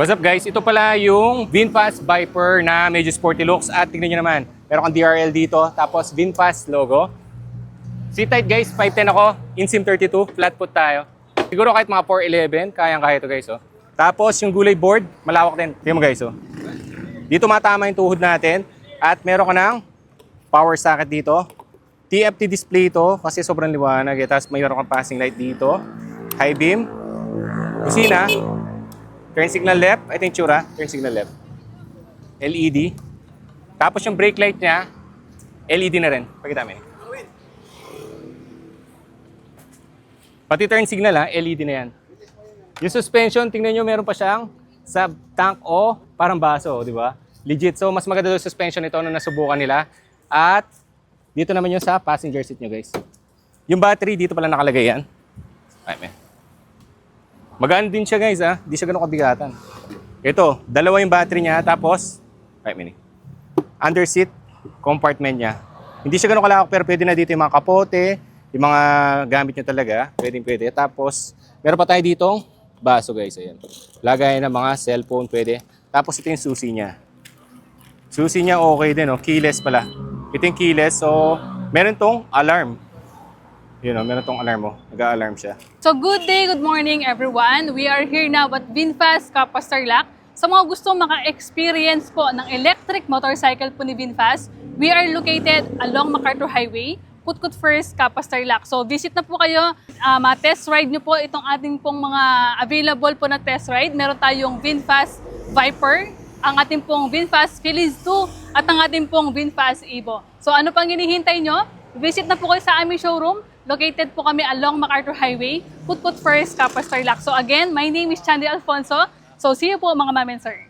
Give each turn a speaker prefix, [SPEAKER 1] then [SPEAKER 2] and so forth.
[SPEAKER 1] What's up guys? Ito pala yung VinFast Viper na medyo sporty looks at tignan nyo naman, meron kang DRL dito, tapos VinFast logo. Seat height guys, 5'10 ako, insim 32, flat foot tayo. Siguro kahit mga 4'11, kayang-kaya ito guys. Oh. Tapos yung gulay board, malawak din. Tignan mo guys. Oh. Dito matama yung tuhod natin at meron ka ng power socket dito. TFT display ito kasi sobrang liwanag. Tapos mayroon kang passing light dito. High beam. Kusina. Turn signal left. Ito yung tsura. Turn signal left. LED. Tapos yung brake light niya, LED na rin. Pakita mo. Pati turn signal LED na yan. Yung suspension, tingnan nyo, meron pa siyang sub-tank o parang baso, di ba? Legit. So, mas maganda yung suspension ito na nasubukan nila. At dito naman yung sa passenger seat nyo, guys. Yung battery, dito pala nakalagay yan. Ay, man. Magaan din siya, guys, ha? Di siya ganun kabigatan. Ito, dalawa yung battery niya, tapos, ay, mini. Under seat compartment niya. Hindi siya ganun kalawak, pero pwede na dito yung mga kapote, yung mga gamit nyo talaga, pwede. Tapos, meron pa tayo ditong baso, guys. Ayan. Lagay ng mga cellphone, pwede. Tapos, ito yung susi niya. Susi niya okay din, oh. Keyless pala. Ito yung keyless, so, meron tong alarm. Yun o, meron tong alarm mo. Nag-a-alarm siya.
[SPEAKER 2] So good day, good morning everyone. We are here now at VinFast Kapas Tarlac. Sa mga gustong maka-experience po ng electric motorcycle po ni VinFast, we are located along MacArthur Highway, Kutkut First, Kapas Tarlac. So visit na po kayo, ma-test ride nyo po itong ating pong mga available po na test ride. Meron tayong VinFast Viper, ang ating pong VinFast Philips 2 at ang ating pong VinFast Evo. So ano pang hinihintay nyo? Visit na po kayo sa aming showroom. Located po kami along MacArthur Highway, Kutkut First, Kapas Tarlac. So again, my name is Chandy Alfonso. So see you po mga ma'am and sir.